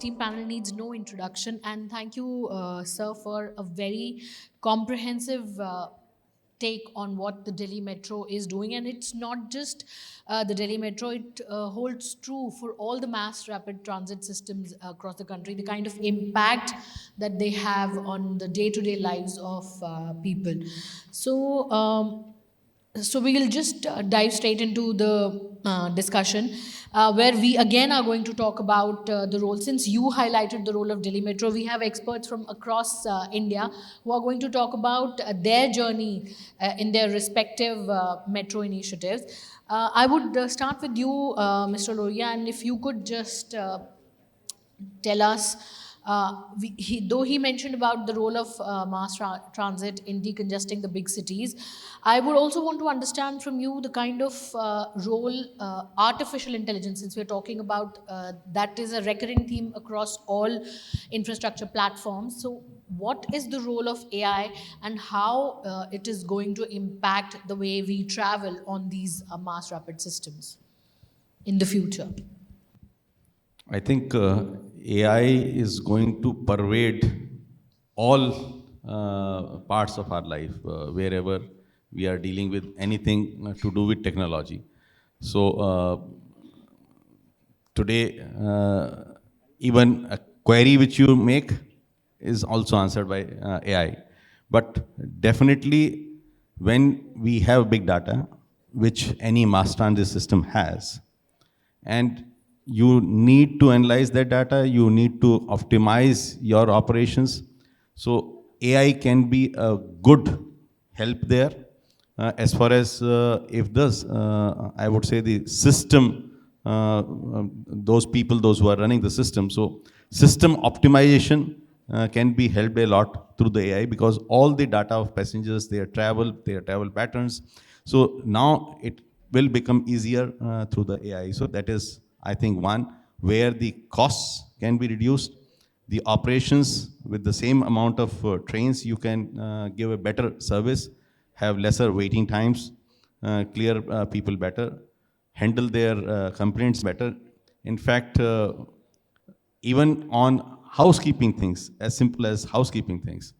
esteemed panel needs no introduction, and thank you, sir, for a very comprehensive take on what the Delhi Metro is doing. And it's not just the Delhi Metro, it holds true for all the mass rapid transit systems across the country, the kind of impact that they have on the day to day lives of people. So, so we will just dive straight into the discussion, where we again are going to talk about the role. Since you highlighted the role of Delhi Metro, we have experts from across India who are going to talk about their journey in their respective metro initiatives. I would start with you, Mr. Loria, and if you could just tell us, though he mentioned about the role of mass transit in decongesting the big cities, I would also want to understand from you the kind of role artificial intelligence, since we're talking about that is a recurring theme across all infrastructure platforms. So, what is the role of AI and how it is going to impact the way we travel on these mass rapid systems in the future? I think AI is going to pervade all parts of our life, wherever we are dealing with anything to do with technology. So today, even a query which you make is also answered by AI. But definitely, when we have big data, which any mass transit system has, and you need to analyze that data, you need to optimize your operations. So AI can be a good help there. As far as if this, I would say the system, those people, those who are running the system, so system optimization can be helped a lot through the AI, because all the data of passengers, their travel patterns. So now it will become easier through the AI. So that is, I think, one where the costs can be reduced. The operations with the same amount of trains, you can give a better service, have lesser waiting times, clear people better, handle their complaints better. In fact, even on housekeeping things, as simple as housekeeping things,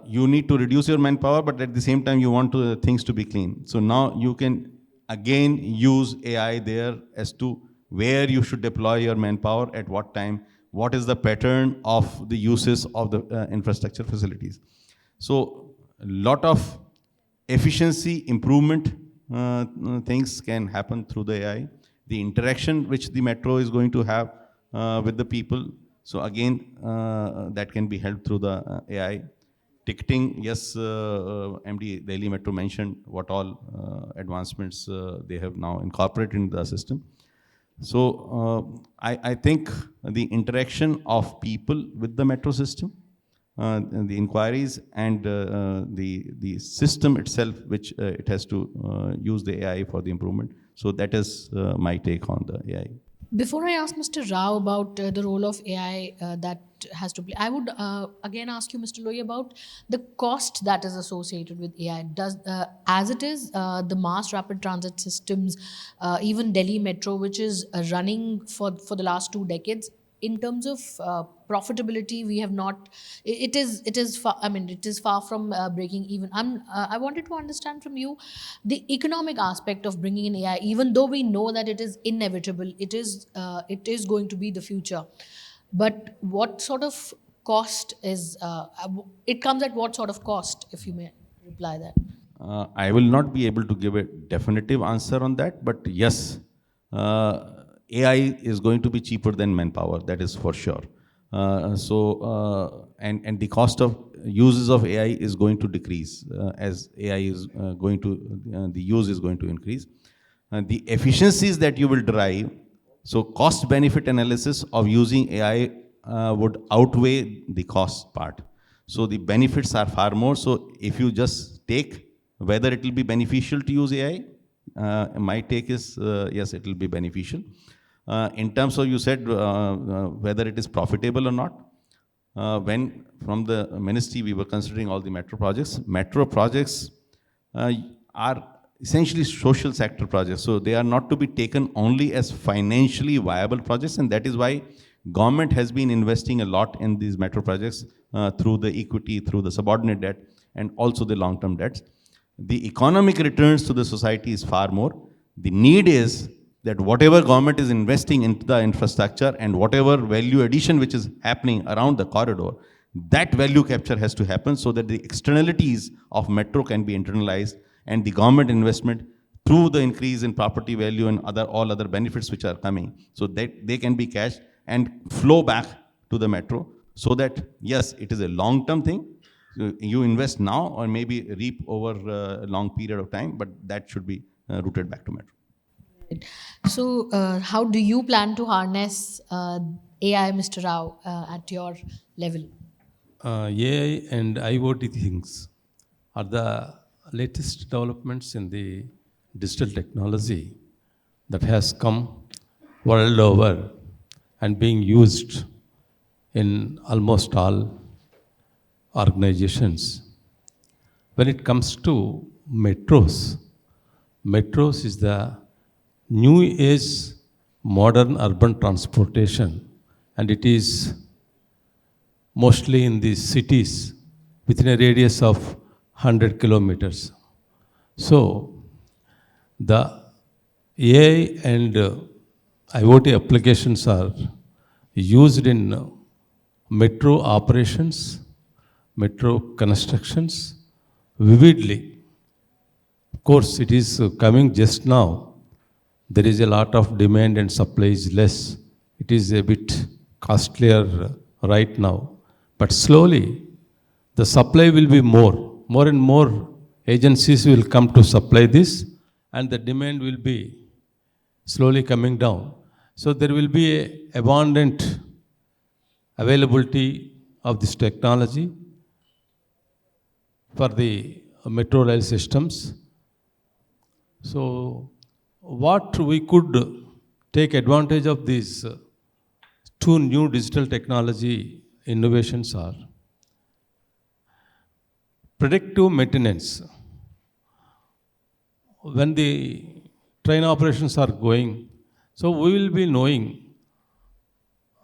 you need to reduce your manpower, but at the same time you want things to be clean. So now you can again use AI there as to where you should deploy your manpower, at what time, what is the pattern of the uses of the infrastructure facilities. So a lot of efficiency improvement things can happen through the AI. The interaction which the metro is going to have with the people, so again, that can be helped through the AI. Ticketing, yes, MD Delhi Metro mentioned what all advancements they have now incorporated in the system. So I think the interaction of people with the metro system, the inquiries, and the system itself, which it has to use the AI for the improvement. So that is my take on the AI. Before I ask Mr. Rao about the role of AI that has to play, I would again ask you, Mr. Loy, about the cost that is associated with AI. Does, as it is, the mass rapid transit systems, even Delhi Metro, which is running for the last 2 decades, in terms of profitability, we have not. It is far. I mean, it is far from breaking even. I wanted to understand from you the economic aspect of bringing in AI. Even though we know that it is inevitable, it is going to be the future. But what sort of cost is? It comes at what sort of cost, if you may reply that. I will not be able to give a definitive answer on that, but yes, AI is going to be cheaper than manpower, that is for sure. And the cost of uses of AI is going to decrease as AI is going to, the use is going to increase. The efficiencies that you will derive, so cost benefit analysis of using AI would outweigh the cost part. So the benefits are far more. So if you just take whether it will be beneficial to use AI, my take is yes, it will be beneficial. In terms of, you said whether it is profitable or not, when from the ministry we were considering all the metro projects are essentially social sector projects. So they are not to be taken only as financially viable projects, and that is why Government has been investing a lot in these metro projects through the equity, through the subordinate debt, and also the long-term debts. The economic returns to the society is far more. The need is that whatever government is investing into the infrastructure and whatever value addition which is happening around the corridor, that value capture has to happen so that the externalities of metro can be internalized, and the government investment through the increase in property value and all other benefits which are coming, so that they can be cashed and flow back to the metro, so that yes, it is a long term thing. You invest now or maybe reap over a long period of time, but that should be rooted back to metro. So, how do you plan to harness AI, Mr. Rao, at your level? AI and IoT things are the latest developments in the digital technology that has come world over and being used in almost all organizations. When it comes to metros is the new age modern urban transportation, and it is mostly in the cities within a radius of 100 kilometers. So, the AI and IoT applications are used in metro operations, metro constructions vividly. Of course, it is coming just now. There is a lot of demand and supply is less. It is a bit costlier right now. But slowly, the supply will be more. More and more agencies will come to supply this, and the demand will be slowly coming down. So there will be a abundant availability of this technology for the metro rail systems. So what we could take advantage of these two new digital technology innovations are predictive maintenance. When the train operations are going, so we will be knowing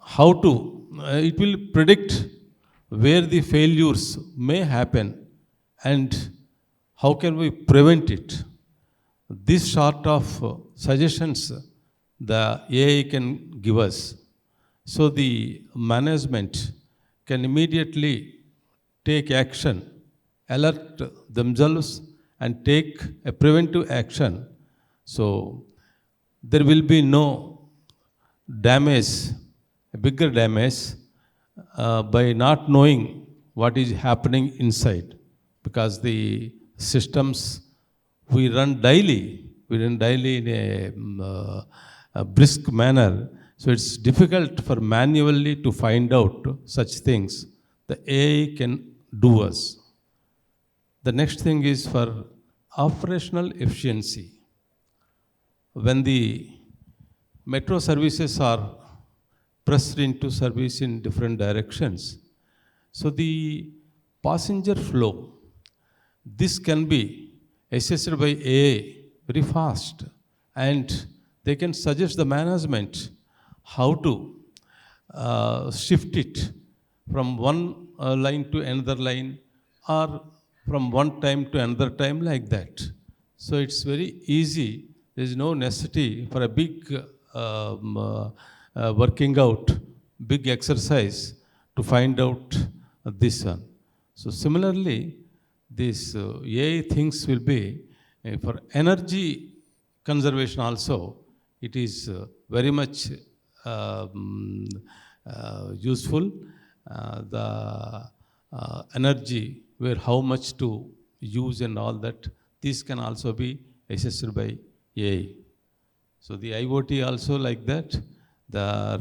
how to, it will predict where the failures may happen and how can we prevent it. This sort of suggestions the AI can give us. So the management can immediately take action, alert themselves, and take a preventive action. So there will be no damage, a bigger damage, by not knowing what is happening inside, because the systems we run daily in a brisk manner. So it's difficult for manually to find out such things. The AI can do us. The next thing is for operational efficiency. When the metro services are pressed into service in different directions, so the passenger flow, this can be assessed by AI very fast, and they can suggest the management how to shift it from one line to another line, or from one time to another time, like that. So it's very easy. There is no necessity for a big working out, big exercise to find out this one. So similarly, these AI things will be for energy conservation also. It is very much um, useful. The energy, where how much to use and all that, this can also be assessed by AI. So the IoT also like that. The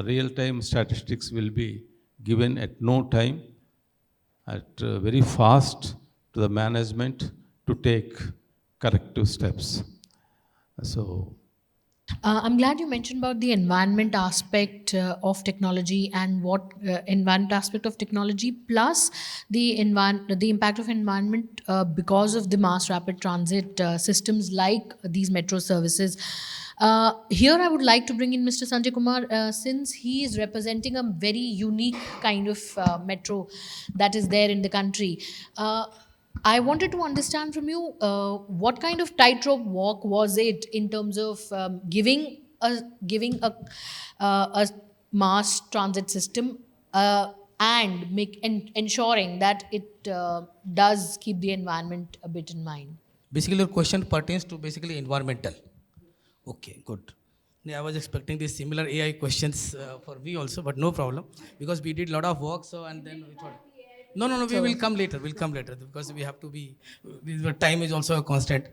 real-time statistics will be given at no time, at very fast to the management to take corrective steps. So I'm glad you mentioned about the environment aspect of technology, and what environment aspect of technology plus the impact of environment because of the mass rapid transit systems like these metro services. Here, I would like to bring in Mr. Sanjay Kumar, since he is representing a very unique kind of metro that is there in the country. I wanted to understand from you what kind of tightrope walk was it in terms of giving a mass transit system and ensuring that it does keep the environment a bit in mind. Basically, your question pertains to basically environmental. Okay, good. Yeah, I was expecting these similar AI questions for me also, but no problem because we did a lot of work. So and then we thought, no, we will So, come later. We'll come later because we have to be. The time is also a constant.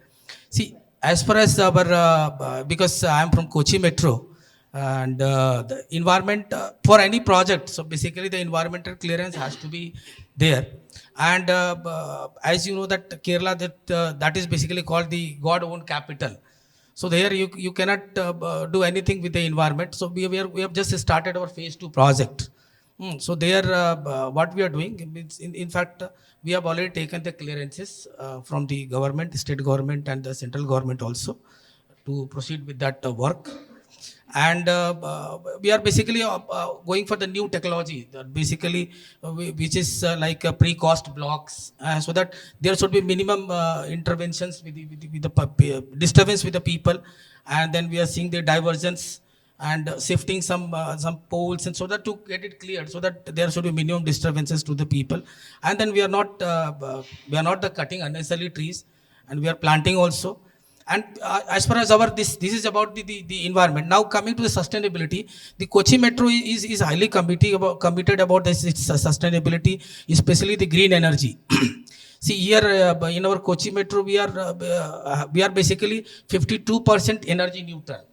See, as far as our because I am from Kochi Metro, and the environment for any project. So basically, the environmental clearance has to be there. And as you know that Kerala that is basically called the God-owned capital. So there you cannot do anything with the environment. So we have just started our phase 2 project. So there, what we are doing, in fact, we have already taken the clearances from the government, state government, and the central government also to proceed with that work. And we are basically going for the new technology, that basically which is like pre-cost blocks, so that there should be minimum interventions with the disturbance with the people, and then we are seeing the divergence and shifting some poles, and so that to get it cleared, so that there should be minimum disturbances to the people. And then we are not the cutting unnecessarily trees, and we are planting also. And as far as our this is about the environment. Now coming to the sustainability, the Kochi Metro is highly committed about this its sustainability, especially the green energy. See here, in our Kochi Metro we are basically 52% energy neutral.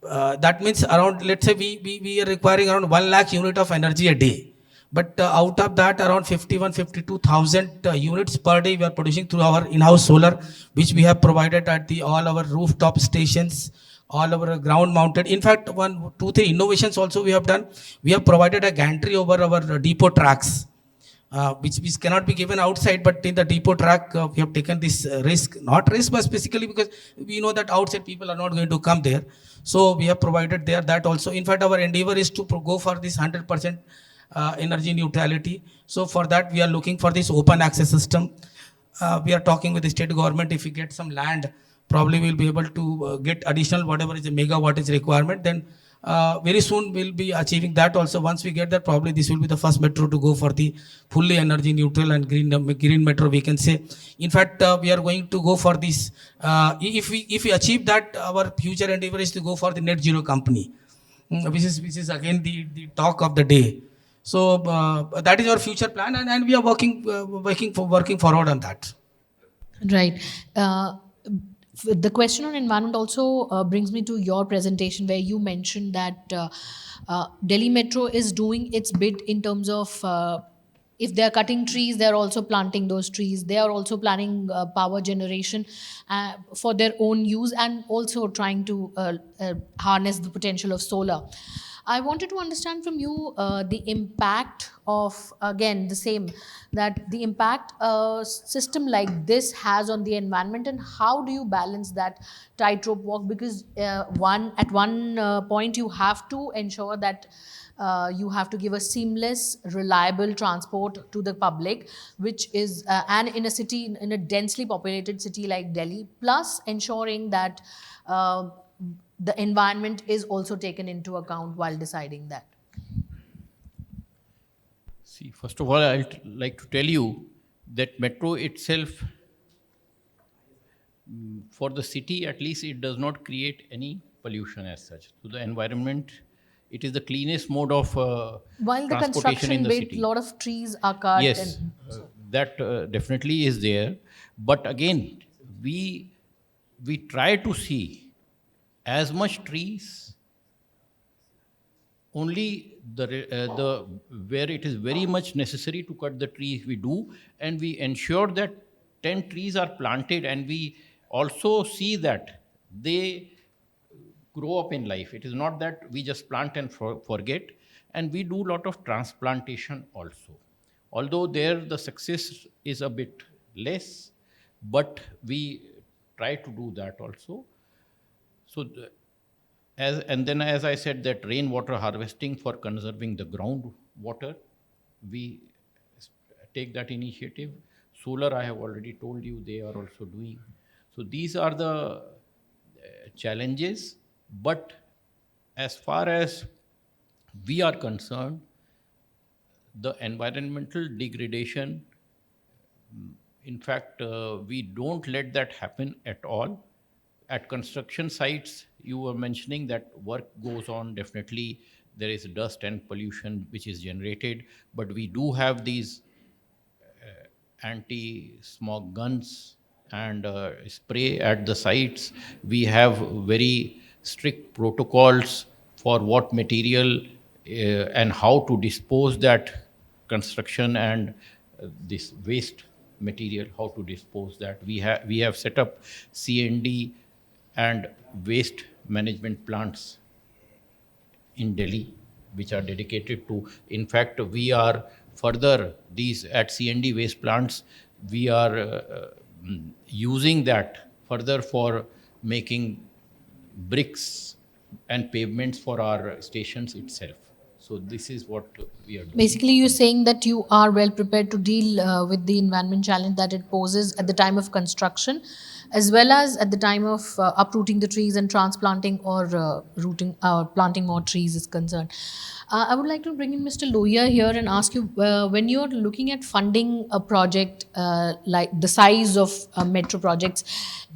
That means around, let's say we are requiring around 1 lakh unit of energy a day. But out of that, around 52,000 units per day we are producing through our in-house solar, which we have provided at the all our rooftop stations, all our ground mounted. In fact, one, two, three innovations also we have done. We have provided a gantry over our depot tracks, which cannot be given outside, but in the depot track, we have taken this risk, not risk, but basically because we know that outside people are not going to come there. So we have provided there that also. In fact, our endeavor is to go for this 100% energy neutrality. So for that, we are looking for this open access system. We are talking with the state government. If we get some land, probably we'll be able to get additional whatever is the megawattage requirement. Then very soon we'll be achieving that also. Once we get that, probably this will be the first metro to go for the fully energy neutral and green metro, we can say. In fact, we are going to go for this. If we achieve that, our future endeavor is to go for the net zero company, which is again the talk of the day. So that is our future plan, and we are working forward on that. right. The question on environment also brings me to your presentation where you mentioned that Delhi Metro is doing its bit in terms of if they're cutting trees, they're also planting those trees. They are also planning power generation for their own use and also trying to harness the potential of solar. I wanted to understand from you the impact of, again, the same, that the impact a system like this has on the environment, and how do you balance that tightrope walk? Because one point you have to ensure that you have to give a seamless, reliable transport to the public, which is, and in a city, in a densely populated city like Delhi, plus ensuring that the environment is also taken into account while deciding that. See, first of all, like to tell you that metro itself, for the city at least, it does not create any pollution as such. To the environment, it is the cleanest mode of While the transportation in construction the bit, a city. lot of trees are cut. Yes, And that definitely is there. But again, we we try to see as much trees only the where it is very much necessary to cut the trees we do, and we ensure that 10 trees are planted, and we also see that they grow up in life. It is not that we just plant and forget, and we do a lot of transplantation also. Although there the success is a bit less, but we try to do that also. So And then, as I said, that rainwater harvesting for conserving the groundwater, we take that initiative. Solar, I have already told you, they are also doing. So these are the challenges. But as far as we are concerned, the environmental degradation, in fact, we don't let that happen at all. At construction sites, you were mentioning that work goes on. Definitely, there is dust and pollution which is generated, but we do have these anti-smog guns and spray at the sites. We have very strict protocols for what material and how to dispose that construction and this waste material, how to dispose that. We have set up CND and waste management plants in Delhi, which are dedicated to. In fact, we are further these at CND waste plants. We are using that further for making bricks and pavements for our stations itself. So this is what we are doing. Basically, you're saying that you are well prepared to deal with the environment challenge that it poses at the time of construction, as well as at the time of uprooting the trees and transplanting or planting more trees is concerned. I would like to bring in Mr. Loya here and ask you, when you're looking at funding a project like the size of metro projects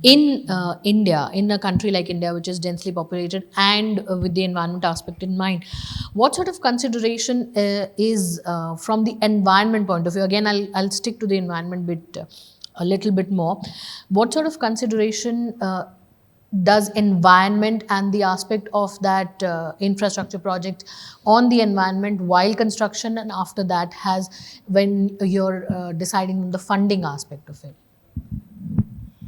in India, in a country like India, which is densely populated and with the environment aspect in mind, what sort of consideration is from the environment point of view? Again, I'll stick to the environment bit a little bit more. What sort of consideration does environment and the aspect of that infrastructure project on the environment while construction and after that has when you're deciding on the funding aspect of it?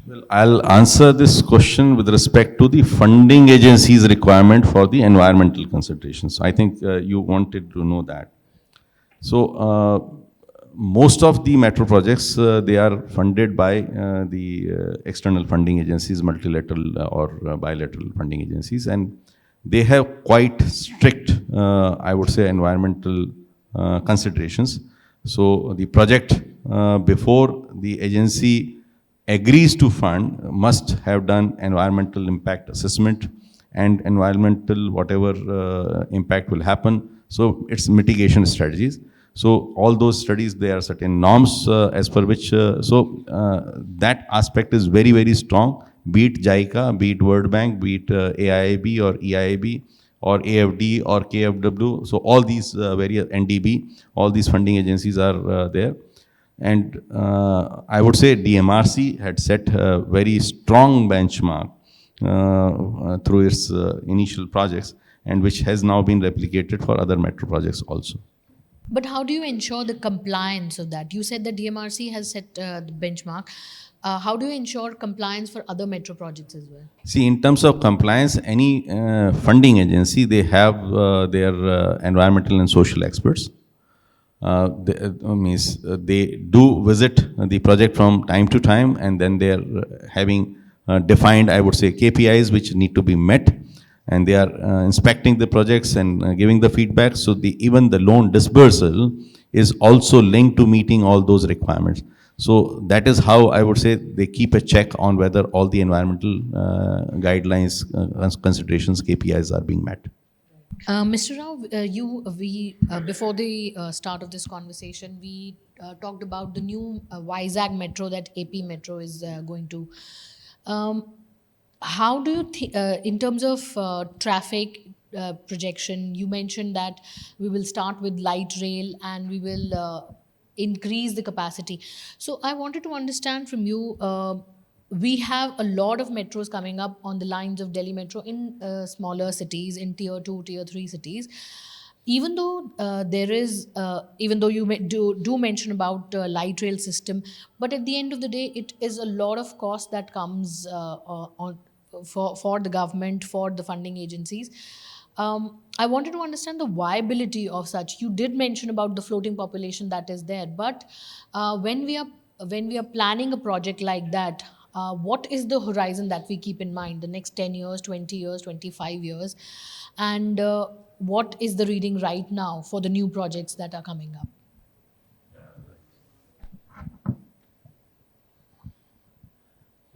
Well, I'll answer this question with respect to the funding agency's requirement for the environmental considerations. I think you wanted to know that. So, most of the metro projects, they are funded by the external funding agencies, multilateral or bilateral funding agencies, and they have quite strict, I would say, environmental considerations. So, the project, before the agency agrees to fund, must have done environmental impact assessment and environmental whatever impact will happen. So it's mitigation strategies. So all those studies, there are certain norms as per which, that aspect is very, very strong, be it JICA, be it World Bank, be it AIIB or EIIB or AFD or KFW. So all these various NDB, all these funding agencies are there. And I would say DMRC had set a very strong benchmark through its initial projects, and which has now been replicated for other metro projects also. But how do you ensure the compliance of that? You said the DMRC has set the benchmark. How do you ensure compliance for other metro projects as well? See, in terms of compliance, any funding agency, they have their environmental and social experts. They do visit the project from time to time, and then they are having defined, I would say, KPIs which need to be met, and they are inspecting the projects and giving the feedback. So even the loan dispersal is also linked to meeting all those requirements. So that is how I would say they keep a check on whether all the environmental guidelines, considerations, KPIs are being met. Mr. Rao, before the start of this conversation, we talked about the new Vizag Metro that AP Metro is going to. How do you think, in terms of traffic projection, you mentioned that we will start with light rail and we will increase the capacity. So I wanted to understand from you. We have a lot of metros coming up on the lines of Delhi Metro in smaller cities, in tier 2, tier 3 cities. Even though even though you do mention about light rail system, but at the end of the day, it is a lot of cost that comes for the government, for the funding agencies. I wanted to understand the viability of such. You did mention about the floating population that is there, but when we are planning a project like that, What is the horizon that we keep in mind, the next 10 years, 20 years, 25 years? And what is the reading right now for the new projects that are coming up?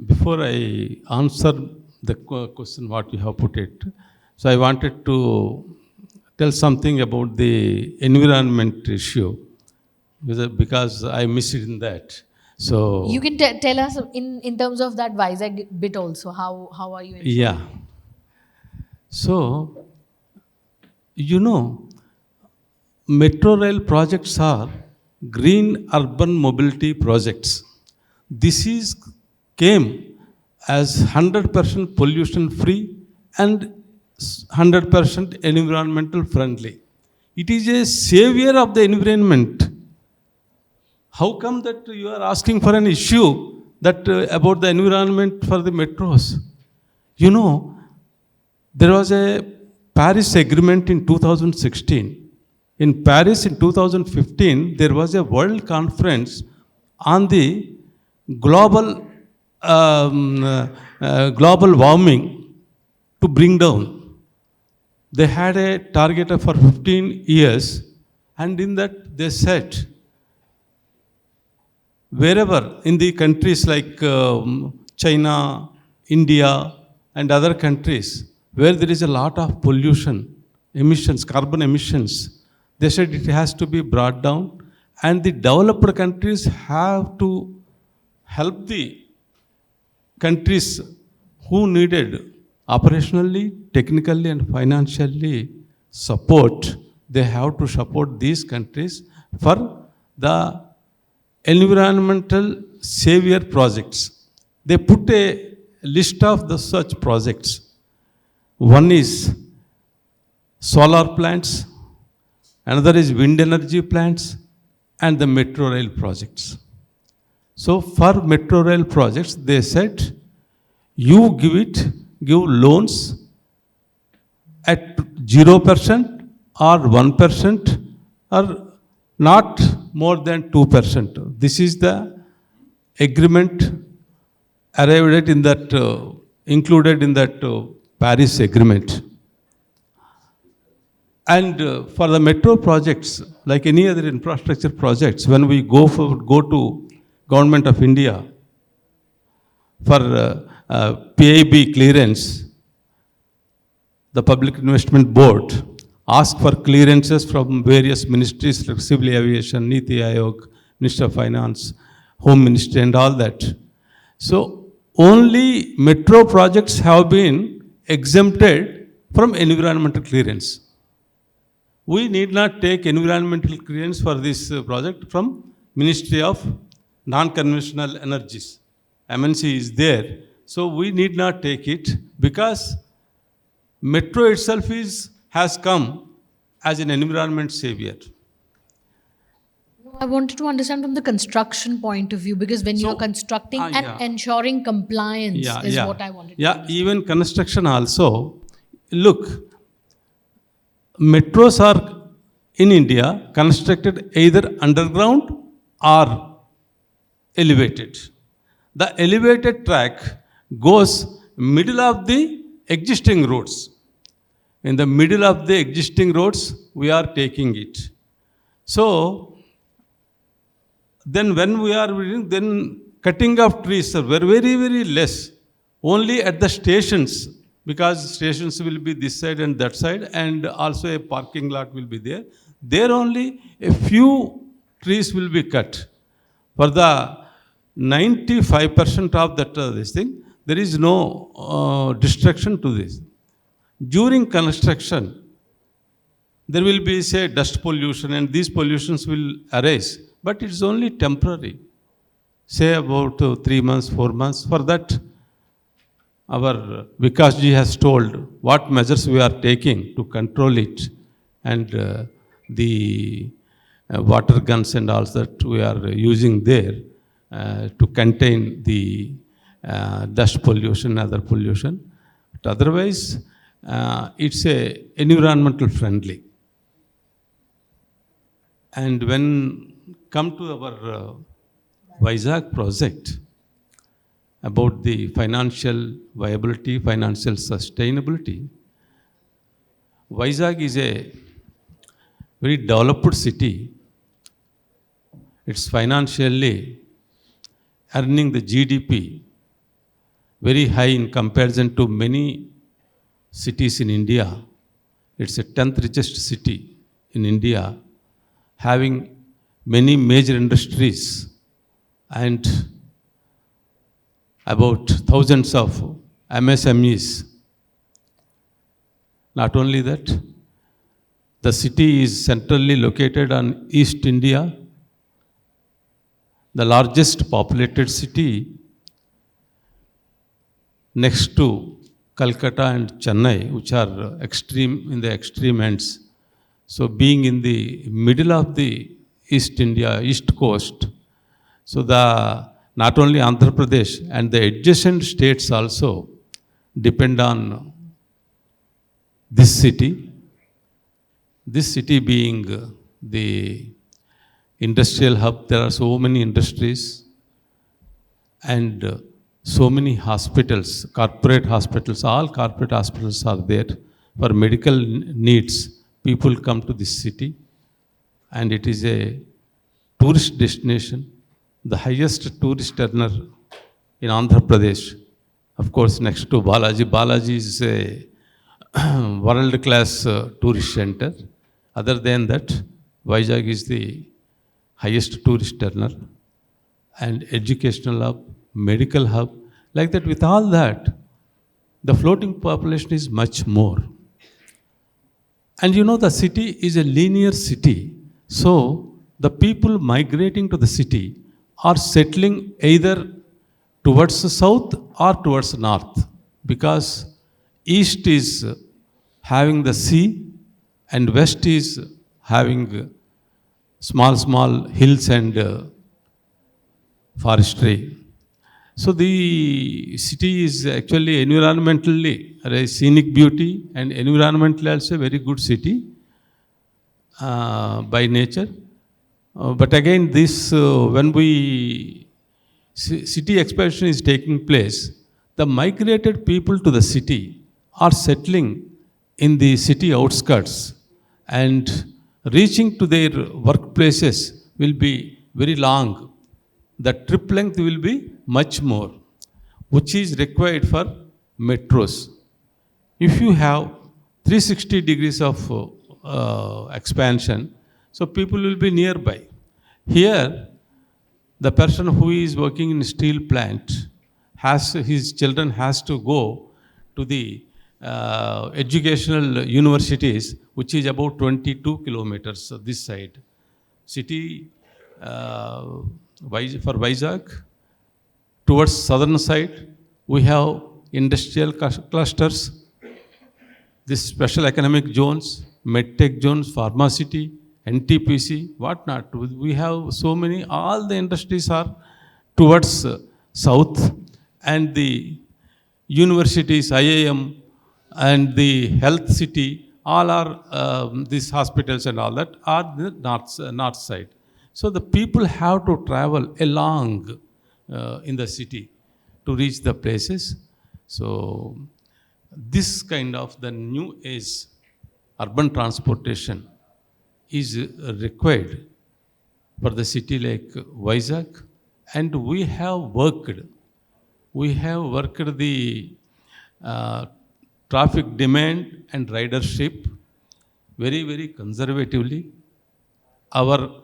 Before I answer the question what you have put it, so I wanted to tell something about the environment issue because I missed it in that. So You can tell us in terms of that Vizag bit also. How are you ensuring? yeah, so you know, metro rail projects are green urban mobility projects. This is came as 100% pollution free and 100% environmental friendly. It is a savior of the environment. How come that you are asking for an issue that about the environment for the metros? You know, there was a Paris Agreement in 2016. In Paris in 2015, there was a world conference on the global global warming to bring down. They had a target for 15 years, and in that they said wherever in the countries like China, India, and other countries where there is a lot of pollution, emissions, carbon emissions, they said it has to be brought down, and the developed countries have to help the countries who needed operationally, technically, and financially support. They have to support these countries for the environmental savior projects. They put a list of the such projects. One is solar plants, another is wind energy plants, and the metro rail projects. So for metro rail projects, they said, you give loans at 0% or 1% or not more than 2%. This is the agreement arrived at in that, included in that Paris Agreement. And for the metro projects, like any other infrastructure projects, when we go to Government of India for PIB clearance, the Public Investment Board ask for clearances from various ministries like Civil Aviation, Niti Aayog, Minister of Finance, Home Ministry, and all that. So only metro projects have been exempted from environmental clearance. We need not take environmental clearance for this project from Ministry of Non-Conventional Energies. MNC is there, so we need not take it because metro itself has come as an environment savior. No, I wanted to understand from the construction point of view, because when So, you're constructing and yeah. ensuring compliance is what I wanted to Yeah, understand. even construction also. Look, metros are in India constructed either underground or elevated. The elevated track goes middle of the existing roads. In the middle of the existing roads, we are taking it. So then when we are reading, then cutting of trees are very, very less. Only at the stations, because stations will be this side and that side, and also a parking lot will be there. There only a few trees will be cut. For the 95% of that this thing, there is no destruction to this. During construction, there will be, say, dust pollution, and these pollutions will arise, but it's only temporary. Say about 3 months, 4 months. For that, our Vikas ji has told what measures we are taking to control it, and the water guns and all that we are using there to contain the dust pollution, other pollution. But otherwise, it's a environmental friendly. And when come to our Vizag project, about the financial viability, financial sustainability. Vizag is a very developed city. It's financially earning the GDP very high in comparison to many cities in India. It's the 10th richest city in India, having many major industries and about thousands of MSMEs. Not only that, the city is centrally located on East India, the largest populated city next to Calcutta and Chennai, which are extreme in the extreme ends. So being in the middle of the East India, East Coast, so the not only Andhra Pradesh and the adjacent states also depend on this city. This city being the industrial hub, there are so many industries and so many hospitals, corporate hospitals, all corporate hospitals are there for medical needs. People come to this city and it is a tourist destination, the highest tourist earner in Andhra Pradesh. Of course, next to Balaji. Balaji is a world-class tourist center. Other than that, Vizag is the highest tourist earner and educational hub, medical hub. Like that, with all that, the floating population is much more. And you know, the city is a linear city. So, the people migrating to the city are settling either towards the south or towards the north, because east is having the sea and west is having small hills and forestry. So the city is actually environmentally a scenic beauty and environmentally also a very good city by nature. But again, this when we city expansion is taking place, the migrated people to the city are settling in the city outskirts and reaching to their workplaces will be very long. The trip length will be much more, which is required for metros. If you have 360 degrees of expansion, so people will be nearby. Here, the person who is working in steel plant has his children has to go to the educational universities, which is about 22 kilometers this side. City for Vizag, towards southern side, we have industrial clusters, this special economic zones, medtech zones, pharmacity, NTPC, whatnot. We have so many, all the industries are towards south, and the universities, IIM, and the health city, all are these hospitals and all that are the north side. So the people have to travel along in the city to reach the places. So this kind of the new age urban transportation is required for the city like Vizag, and we have worked the traffic demand and ridership very conservatively. Our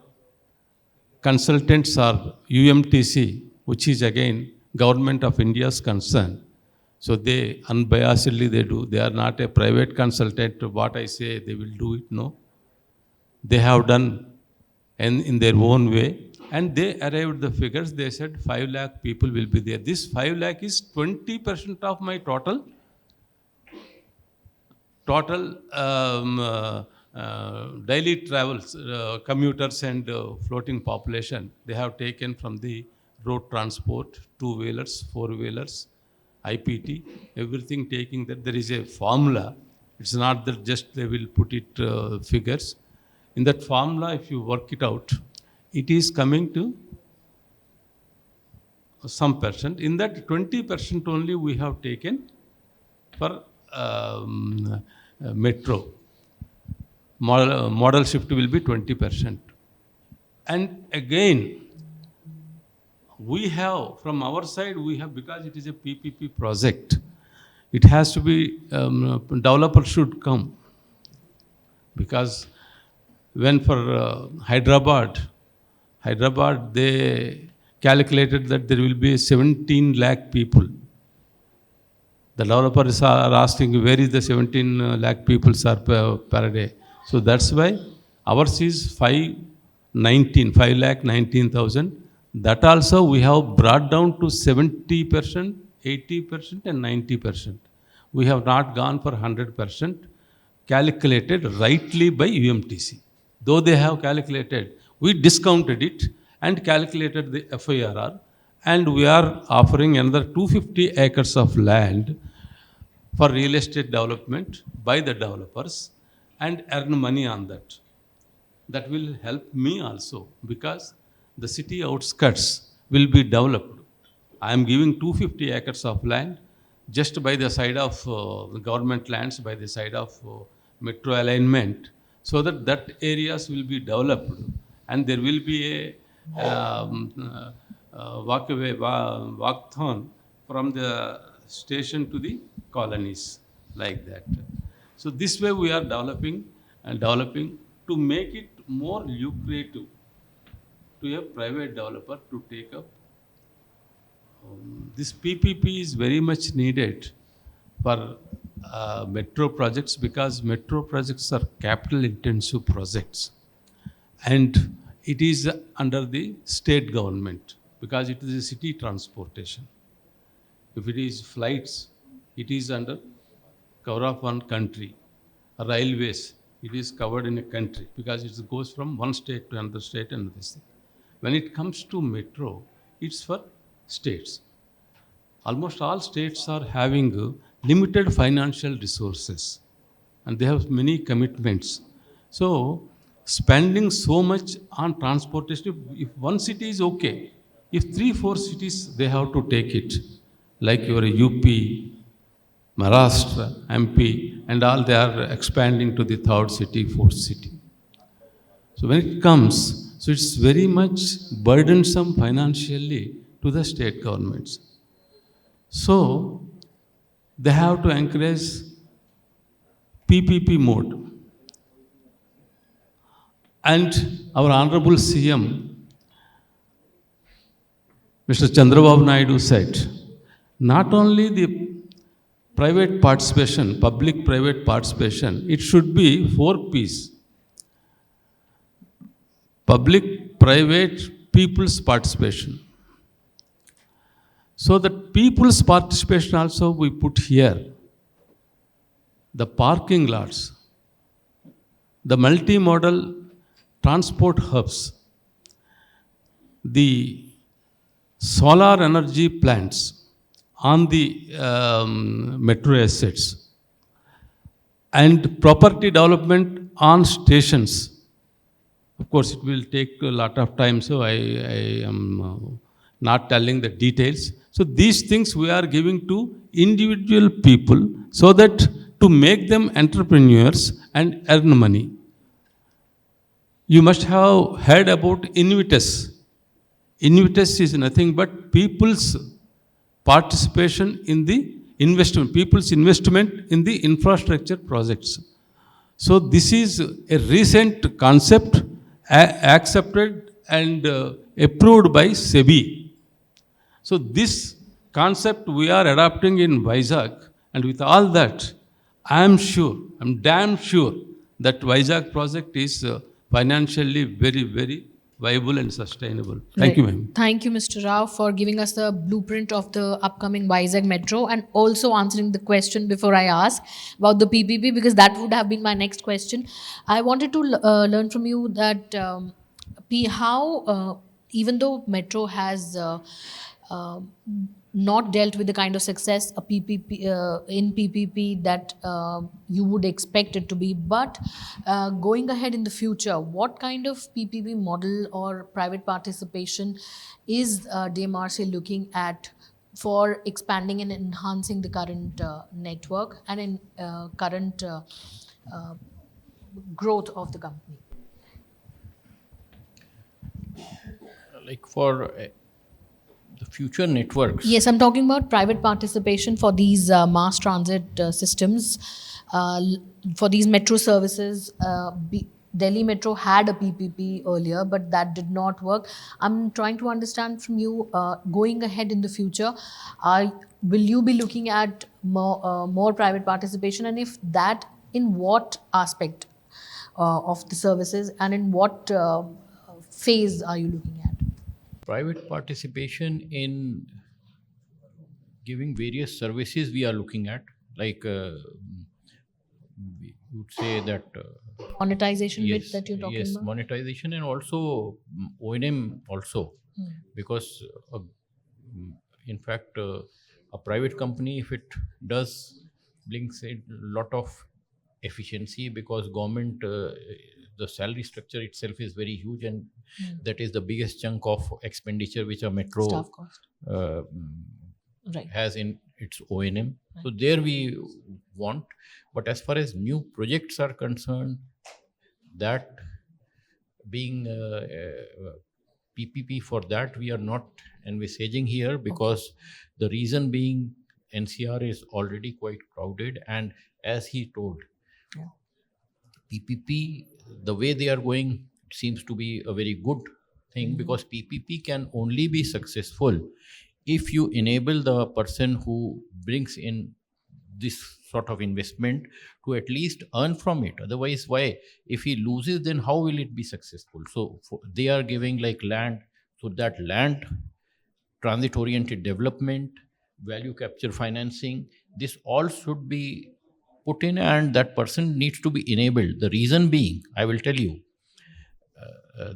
consultants are UMTC, which is again Government of India's concern. So they unbiasedly they do. They are not a private consultant. What I say, they will do it. No. They have done in their own way. And they arrived the figures. They said 5 lakh people will be there. This 5 lakh is 20% of my total daily travels, commuters and floating population. They have taken from the road transport, two-wheelers, four-wheelers, IPT, everything taking that. There is a formula. It's not that just they will put it figures. In that formula, if you work it out, it is coming to some percent. In that 20% only we have taken for metro. Model shift will be 20%. And again, we have, from our side, we have, because it is a PPP project, it has to be, developer should come. Because when for Hyderabad, they calculated that there will be 17 lakh people. The developers are asking where is the 17 lakh people per day. So that's why ours is 5 lakh 19,000. That also we have brought down to 70%, 80% and 90%. We have not gone for 100%, calculated rightly by UMTC. Though they have calculated, we discounted it and calculated the FIRR, and we are offering another 250 acres of land for real estate development by the developers and earn money on that. That will help me also, because the city outskirts will be developed. I am giving 250 acres of land just by the side of the government lands, by the side of metro alignment, so that that areas will be developed, and there will be a walkathon from the station to the colonies, like that. So this way we are developing and developing to make it more lucrative to a private developer to take up. This PPP is very much needed for metro projects, because metro projects are capital intensive projects, and it is under the state government, because it is a city transportation. If it is flights, it is under cover of one country. Railways, it is covered in a country, because it goes from one state to another state and this thing. When it comes to metro, it's for states. Almost all states are having limited financial resources, and they have many commitments. So spending so much on transportation, if one city is okay, if 3-4 cities they have to take it, like your UP, Maharashtra, MP, and all, they are expanding to the third city, fourth city. So when it comes, so it's very much burdensome financially to the state governments. So they have to encourage PPP mode. And our Honorable CM, Mr. Chandrababu Naidu said, not only the private participation, public-private participation, it should be 4 Ps. Public, private, people's participation. So that people's participation also we put here. The parking lots, the multimodal transport hubs, the solar energy plants on the metro assets, and property development on stations. Of course, it will take a lot of time, so I am not telling the details. So these things we are giving to individual people, so that to make them entrepreneurs and earn money. You must have heard about Invitus. Invitus is nothing but people's participation in the investment, people's investment in the infrastructure projects. So this is a recent concept accepted and approved by SEBI. So this concept we are adopting in Vizag, and with all that, I am sure, I am damn sure that Vizag project is financially very, very viable and sustainable. Thank you, ma'am. Thank you, Mr. Rao, for giving us the blueprint of the upcoming Vizag Metro, and also answering the question before I ask about the PPP, because that would have been my next question. I wanted to learn from you that how, even though Metro has not dealt with the kind of success a PPP in PPP that you would expect it to be. But going ahead in the future, what kind of PPP model or private participation is DMRC looking at for expanding and enhancing the current network and in current uh, growth of the company? Like for the future networks. Yes, I'm talking about private participation for these mass transit systems, for these metro services. Delhi Metro had a PPP earlier, but that did not work. I'm trying to understand from you, going ahead in the future, will you be looking at more private participation, and if that, in what aspect of the services, and in what phase are you looking at? Private participation in giving various services we are looking at, like we would say that Monetization bit that you're talking yes, about? monetization, and also O&M also, because in fact a private company, if it does, brings a lot of efficiency, because government the salary structure itself is very huge, and that is the biggest chunk of expenditure which a metro Staff cost. uh, Right. has in its O&M. So there we want, but as far as new projects are concerned, that being PPP, for that we are not envisaging here, because the reason being NCR is already quite crowded, and as he told, PPP, the way they are going, it seems to be a very good thing, because PPP can only be successful if you enable the person who brings in this sort of investment to at least earn from it. Otherwise, why? If he loses, then how will it be successful? So they are giving like land, so that land, transit oriented development, value capture financing, this all should be put in, and that person needs to be enabled. The reason being, I will tell you,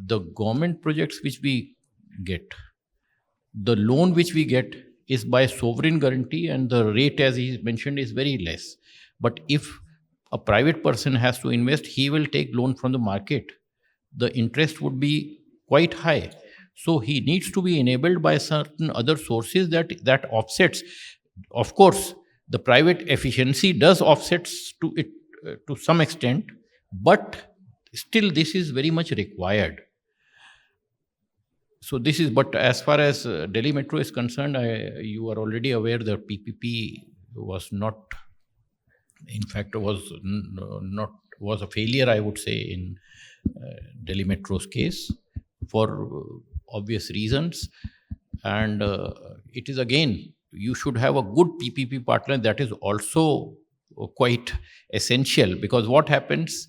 the government projects which we get, the loan which we get is by sovereign guarantee, and the rate, as he mentioned, is very less. But if a private person has to invest, he will take loan from the market. The interest would be quite high. So he needs to be enabled by certain other sources that offsets. Of course, the private efficiency does offsets to it to some extent, but still this is very much required. So this is, but as far as Delhi Metro is concerned, you are already aware that PPP was not, in fact, was a failure, I would say, in Delhi Metro's case, for obvious reasons. And it is, again, you should have a good PPP partner. That is also quite essential, because what happens,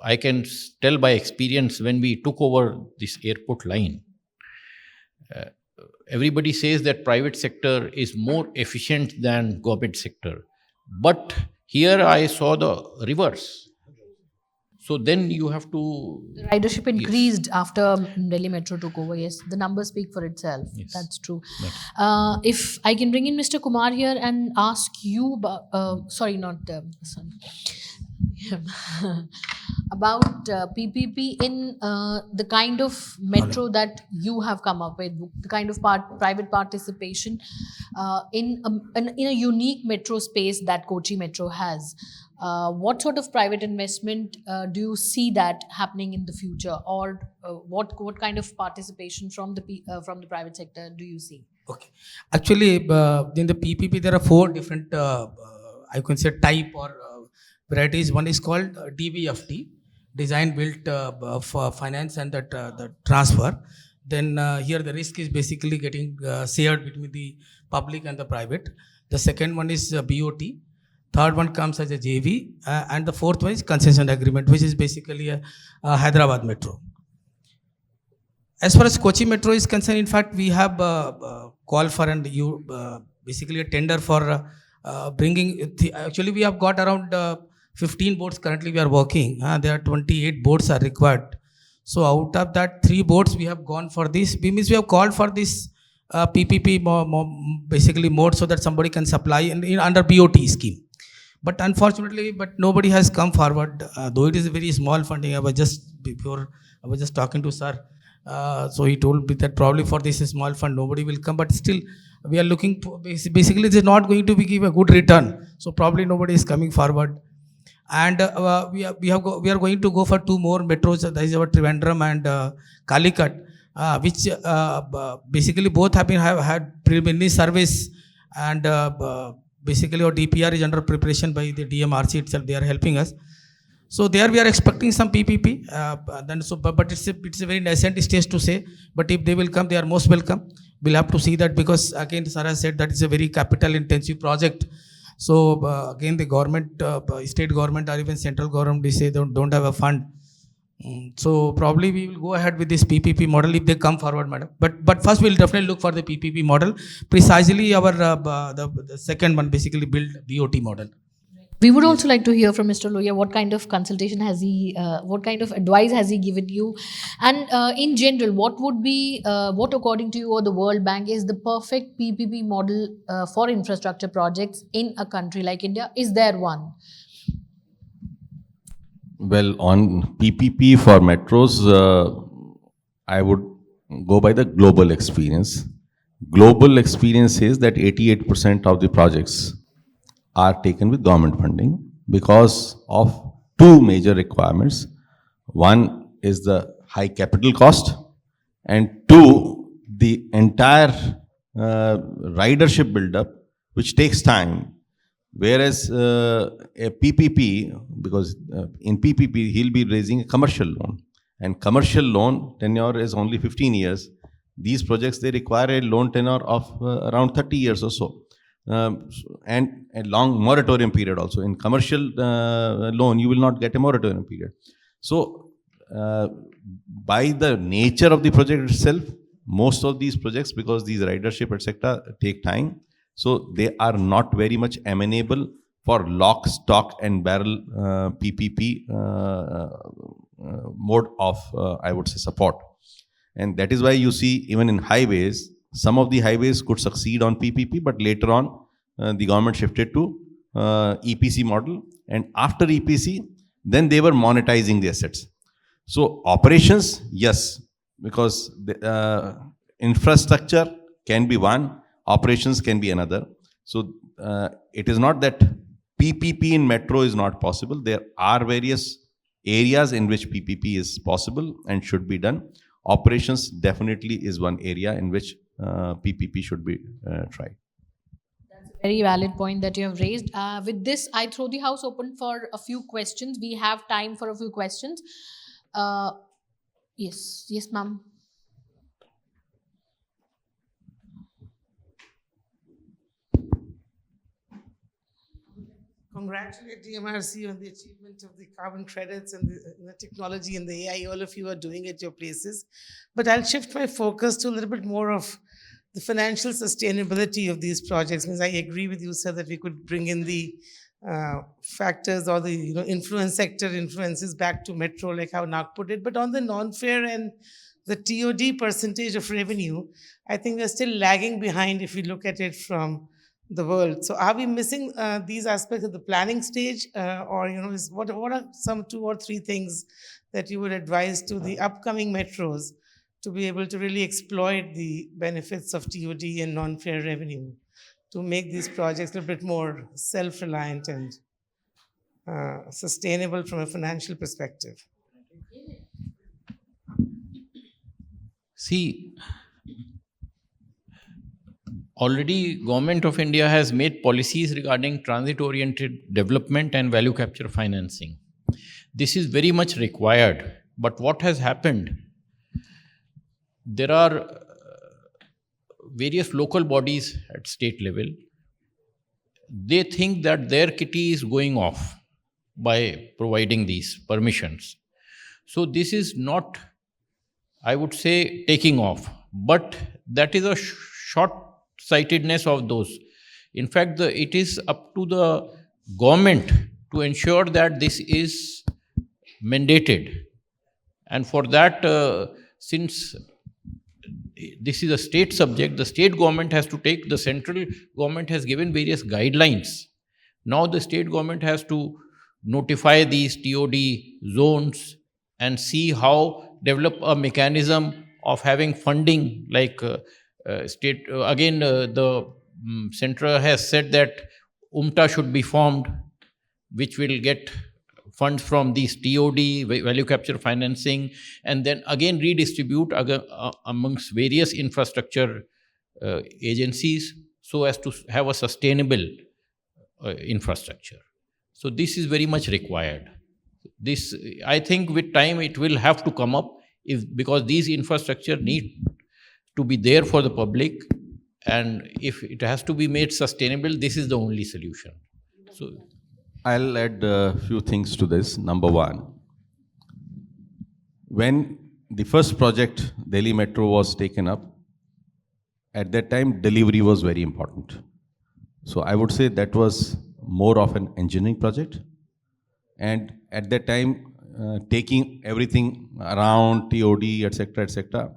I can tell by experience, when we took over this airport line, everybody says that private sector is more efficient than government sector. But here I saw the reverse. So then you have to... The ridership increased after Delhi Metro took over. Yes, the numbers speak for itself. Yes. That's true. If I can bring in Mr. Kumar here and ask you about, about PPP in the kind of metro that you have come up with, the kind of private participation in a unique metro space that Kochi Metro has. What sort of private investment do you see that happening in the future, or what kind of participation from the private sector do you see? Okay. Actually, in the PPP, there are four different, I can say, type or varieties. One is called DBFT, design built for finance and the transfer. Then here the risk is basically getting shared between the public and the private. The second one is BOT. Third one comes as a JV, and the fourth one is concession agreement, which is basically a Hyderabad Metro. As far as Kochi Metro is concerned, in fact, we have call for basically a tender for bringing. Actually, we have got around 15 boats currently we are working. There are 28 boats are required. So out of that 3 boards, we have gone for this. We have called for this PPP basically mode, so that somebody can supply in under BOT scheme. But unfortunately, nobody has come forward. Though it is a very small funding. I was just talking to sir. So he told me that probably for this small fund nobody will come. But still, we are looking. Basically, it is not going to give a good return. So probably nobody is coming forward. And we are going to go for 2 more metros. That is our Trivandrum and Calicut, which basically both have had preliminary service, and basically our DPR is under preparation by the DMRC itself. They are helping us. So there we are expecting some PPP. But it's a very nascent stage to say. But if they will come, they are most welcome. We'll have to see that, because again, Sarah said that it's a very capital intensive project. So again, the government, state government or even central government, they say they don't have a fund. So probably we will go ahead with this PPP model if they come forward, madam. But first we'll definitely look for the PPP model. Precisely our the second one, basically build BOT model. We would also like to hear from Mr. Loya. What kind of consultation has he, what kind of advice has he given you? And in general, what would be, what according to you or the World Bank is the perfect PPP model for infrastructure projects in a country like India? Is there one? Well, on PPP for metros, I would go by the global experience. Global experience says that 88% of the projects are taken with government funding because of 2 major requirements. One is the high capital cost, and 2, the entire ridership build-up, which takes time. Whereas a PPP, because in PPP he'll be raising a commercial loan, and commercial loan tenure is only 15 years. These projects, they require a loan tenure of around 30 years or so. And a long moratorium period also. In commercial loan, you will not get a moratorium period. So, by the nature of the project itself, most of these projects, because these ridership, etc., take time, so they are not very much amenable for lock, stock, and barrel PPP mode of, I would say, support. And that is why you see, even in highways, some of the highways could succeed on PPP, but later on, the government shifted to EPC model. And after EPC, then they were monetizing the assets. So operations, yes, because the infrastructure can be one, operations can be another. So it is not that PPP in metro is not possible. There are various areas in which PPP is possible and should be done. Operations definitely is one area in which PPP should be tried. That's a very valid point that you have raised. With this, I throw the house open for a few questions. We have time for a few questions. Yes, ma'am. Congratulate DMRC on the achievement of the carbon credits and the technology and the AI all of you are doing at your places. But I'll shift my focus to a little bit more of the financial sustainability of these projects. Because I agree with you, sir, that we could bring in the factors or the influence sector influences back to metro, like how Nagpur did. But on the non-fare and the TOD percentage of revenue, I think we're still lagging behind if we look at it from the world. So are we missing these aspects of the planning stage, or what are some 2 or 3 things that you would advise to the upcoming metros to be able to really exploit the benefits of TOD and non-fare revenue to make these projects a little bit more self-reliant and sustainable from a financial perspective? See, already Government of India has made policies regarding transit-oriented development and value capture financing. This is very much required. But what has happened? There are various local bodies at state level. They think that their kitty is going off by providing these permissions. So this is not, I would say, taking off. But that is a short-sightedness of those. In fact, it is up to the government to ensure that this is mandated. And for that, since this is a state subject, the state government has to take, the central government has given various guidelines. Now the state government has to notify these TOD zones and see how develop a mechanism of having funding, like state again the center has said that UMTA should be formed, which will get funds from these TOD, value capture financing, and then again redistribute amongst various infrastructure agencies so as to have a sustainable infrastructure. So this is very much required. This, I think, with time it will have to come up, if because these infrastructure need to be there for the public, and if it has to be made sustainable, this is the only solution. So I'll add a few things to this. Number one, when the first project, Delhi Metro, was taken up, at that time, delivery was very important. So I would say that was more of an engineering project. And at that time, taking everything around TOD, etc.,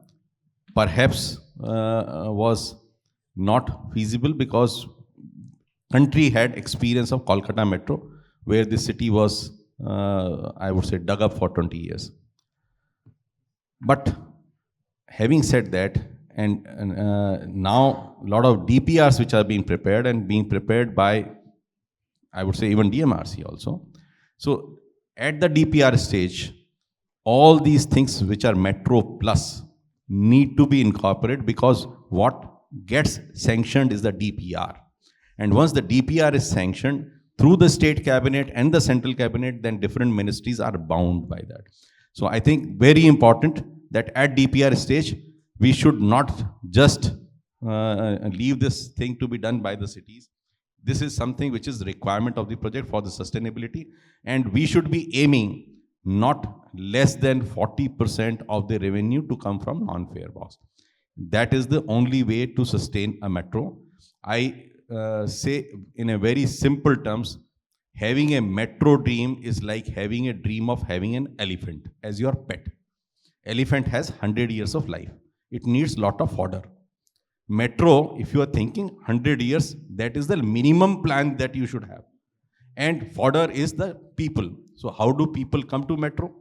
perhaps was not feasible, because country had experience of Kolkata Metro, where the city was, I would say, dug up for 20 years. But having said that, and now a lot of DPRs which are being prepared by, I would say, even DMRC also. So at the DPR stage, all these things which are Metro Plus need to be incorporated, because what gets sanctioned is the DPR. And once the DPR is sanctioned through the state cabinet and the central cabinet, then different ministries are bound by that. So I think very important that at DPR stage, we should not just leave this thing to be done by the cities. This is something which is requirement of the project for the sustainability, and we should be aiming not less than 40% of the revenue to come from non-fare box. That is the only way to sustain a metro. I say in a very simple terms, having a metro dream is like having a dream of having an elephant as your pet. Elephant has 100 years of life. It needs lot of fodder. Metro, if you are thinking 100 years, that is the minimum plan that you should have. And fodder is the people. So how do people come to metro?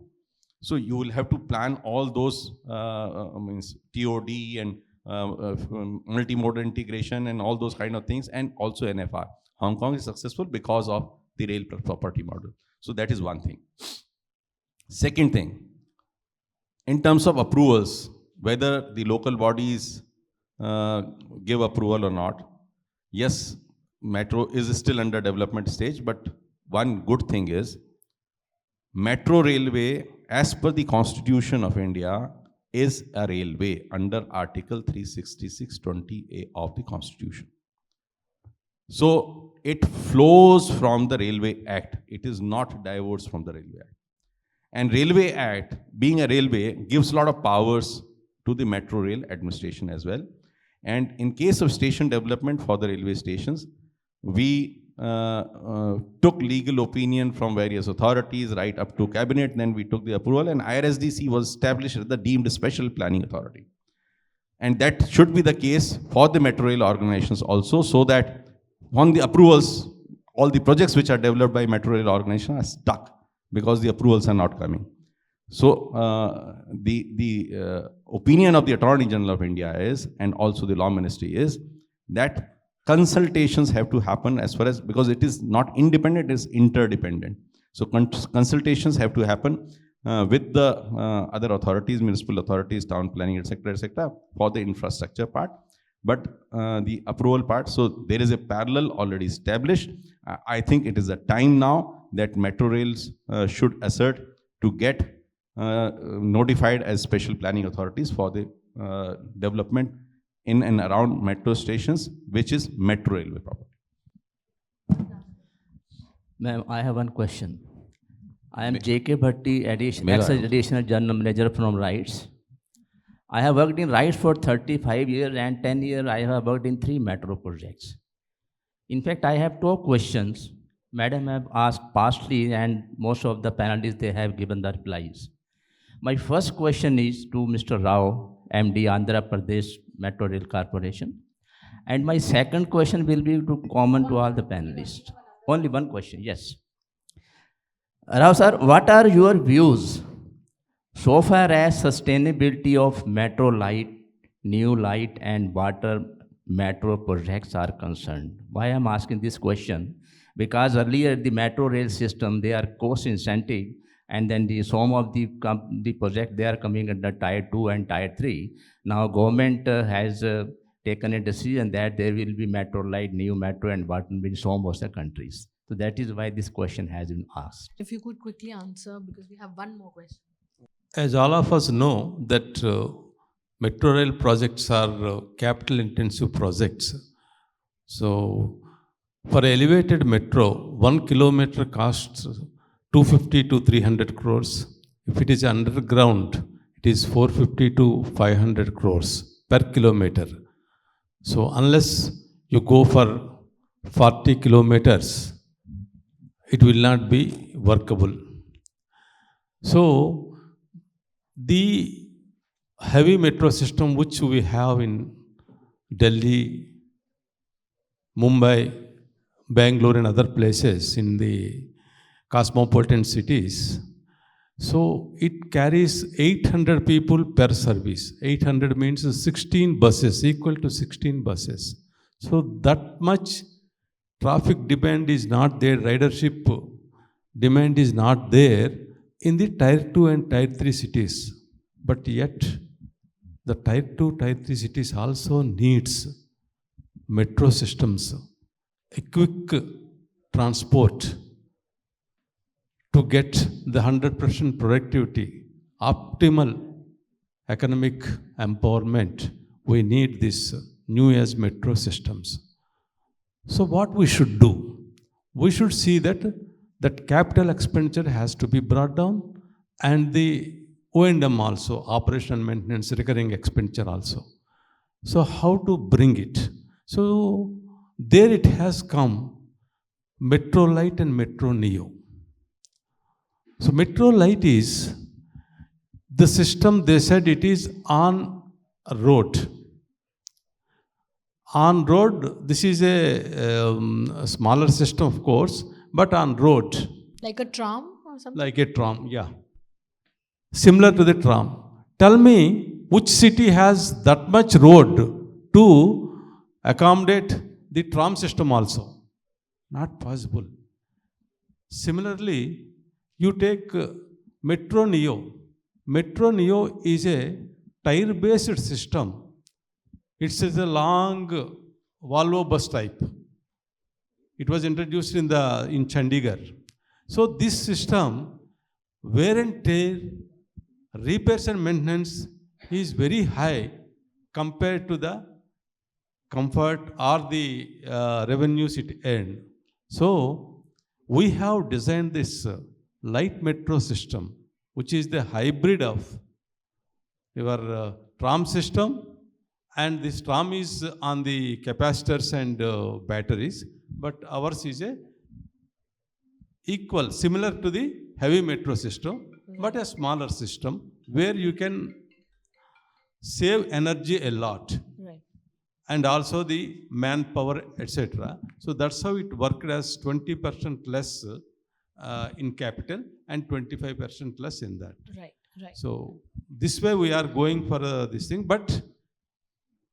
So you will have to plan all those means TOD and multimodal integration and all those kind of things, and also NFR. Hong Kong is successful because of the rail property model. So that is one thing. Second thing, in terms of approvals, whether the local bodies give approval or not, yes, metro is still under development stage, but one good thing is, metro railway, as per the Constitution of India, is a railway under Article 366(20)(a) of the Constitution. So it flows from the Railway Act. It is not divorced from the Railway Act. And Railway Act, being a railway, gives a lot of powers to the metro rail administration as well. And in case of station development for the railway stations, we took legal opinion from various authorities right up to cabinet, then we took the approval, and IRSDC was established as the deemed special planning authority. And that should be the case for the metro rail organizations also, so that on the approvals, all the projects which are developed by metro rail organization are stuck because the approvals are not coming. So the opinion of the Attorney General of India is, and also the Law Ministry is, that consultations have to happen as far as, because it is not independent, it is interdependent. So consultations have to happen with the other authorities, municipal authorities, town planning, etc., for the infrastructure part. But the approval part, so there is a parallel already established. I think it is a time now that metro rails should assert to get notified as special planning authorities for the development in and around metro stations, which is metro railway property. Ma'am, I have one question. I am J.K. Bhatti, ex-additional general manager from RITES. I have worked in RITES for 35 years, and 10 years I have worked in 3 metro projects. In fact, I have 2 questions. Madam have asked partially, and most of the panelists, they have given the replies. My first question is to Mr. Rao, MD, Andhra Pradesh Metro Rail Corporation. And my second question will be to common to all the panelists. Only one question, yes. Rao sir, what are your views so far as sustainability of metro light, new light and water metro projects are concerned? Why I'm asking this question? Because earlier the metro rail system, they are cost incentive, and then some of the project they are coming under tier 2 and tier 3. Now government has taken a decision that there will be metro light, new metro and water in some of the countries. So that is why this question has been asked. If you could quickly answer, because we have one more question. As all of us know that metro rail projects are capital intensive projects. So for elevated metro, 1 kilometer costs 250 to 300 crores. If it is underground, it is 450 to 500 crores per kilometer. So unless you go for 40 kilometers, it will not be workable. So the heavy metro system which we have in Delhi, Mumbai, Bangalore and other places in the cosmopolitan cities, so it carries 800 people per service. 800 means 16 buses, equal to 16 buses. So that much traffic demand is not there, ridership demand is not there in the tier 2 and tier 3 cities. But yet, the tier 2, tier 3 cities also needs metro systems, a quick transport to get the 100% productivity, optimal economic empowerment. We need this new age metro systems. So what we should do? We should see that capital expenditure has to be brought down, and the O&M also, operational maintenance, recurring expenditure also. So how to bring it? So there it has come, Metro Light and Metro Neo. So Metro Light is the system, they said it is on road. On road, this is a smaller system, of course, but on road. Like a tram or something? Like a tram, yeah. Similar to the tram. Tell me, which city has that much road to accommodate the tram system also? Not possible. Similarly, you take Metro Neo. Metro Neo is a tire-based system. It's a long Volvo bus type. It was introduced in Chandigarh. So this system, wear and tear, repairs and maintenance is very high compared to the comfort or the revenues it earned. So we have designed this light metro system, which is the hybrid of your tram system, and this tram is on the capacitors and batteries, but ours is a equal, similar to the heavy metro system, but a smaller system where you can save energy a lot. Right. And also the manpower, etc. So that's how it worked, as 20% less in capital and 25% less in that. Right. So this way we are going for this thing. But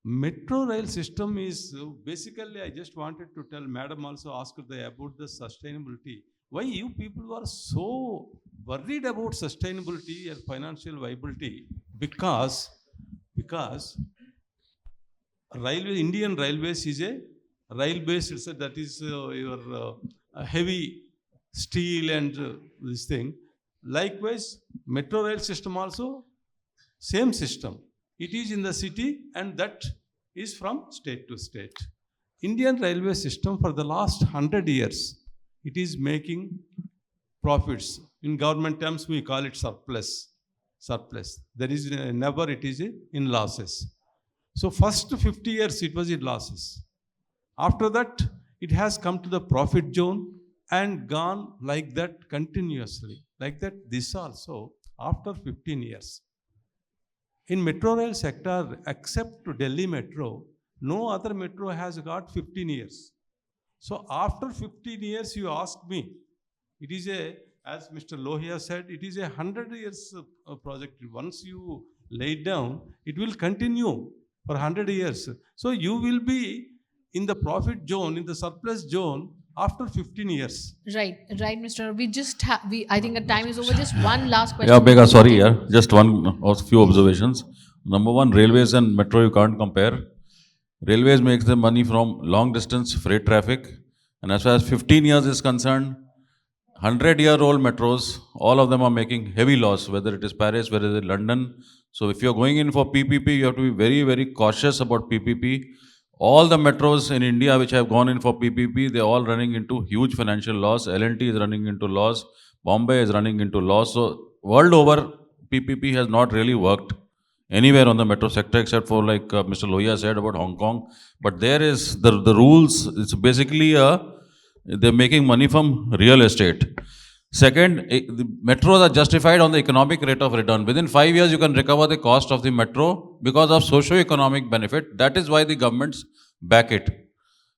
metro rail system is basically, I just wanted to tell, Madam also asked about the sustainability. Why you people are so worried about sustainability and financial viability? Because Indian Railways is a rail-based, that is your heavy steel and this thing. Likewise, metro rail system also, same system. It is in the city, and that is from state to state. Indian railway system for the last 100 years, it is making profits. In government terms, we call it surplus. There is never it is in losses. So first 50 years it was in losses. After that, it has come to the profit zone and gone like that continuously. Like that, this also. after 15 years. In metro rail sector, except Delhi Metro, no other metro has got 15 years. So after 15 years, you ask me, it is as Mr. Lohia said, it is 100 years project. Once you lay it down, it will continue for 100 years. So you will be in the profit zone, in the surplus zone after 15 years. Right, right, Mr. We just have, I think the time is over. Just one last question. Yeah, Bega, sorry, yeah. Just one or few observations. Number one, railways and metro you can't compare. Railways makes the money from long distance freight traffic. And as far as 15 years is concerned, 100-year-old metros, all of them are making heavy loss, whether it is Paris, whether it is London. So if you're going in for PPP, you have to be very, very cautious about PPP. All the metros in India which have gone in for PPP, they're all running into huge financial loss. L&T is running into loss. Bombay is running into loss. So world over, PPP has not really worked anywhere on the metro sector except for like Mr. Lohia said about Hong Kong. But there is the rules. It's basically they're making money from real estate. Second, the metros are justified on the economic rate of return. Within 5 years, you can recover the cost of the metro because of socio-economic benefit. That is why the governments back it.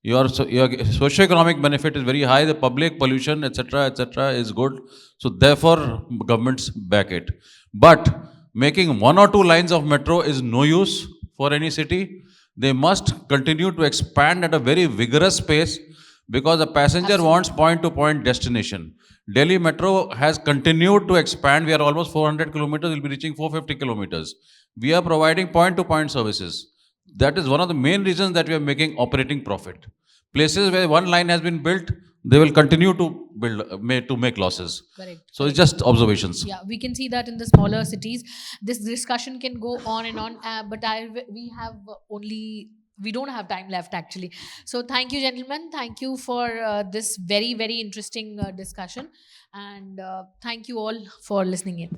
Your socio-economic benefit is very high. The public pollution, etc., is good. So therefore, governments back it. But making 1 or 2 lines of metro is no use for any city. They must continue to expand at a very vigorous pace because the passenger wants point-to-point destination. Delhi Metro has continued to expand. We are almost 400 kilometers. We'll be reaching 450 kilometers. We are providing point-to-point services. That is one of the main reasons that we are making operating profit. Places where one line has been built, they will continue to make losses. Correct. So it's just observations. Yeah, we can see that in the smaller cities. This discussion can go on and on, but we don't have time left actually. So thank you, gentlemen. Thank you for this very, very interesting discussion, and thank you all for listening in.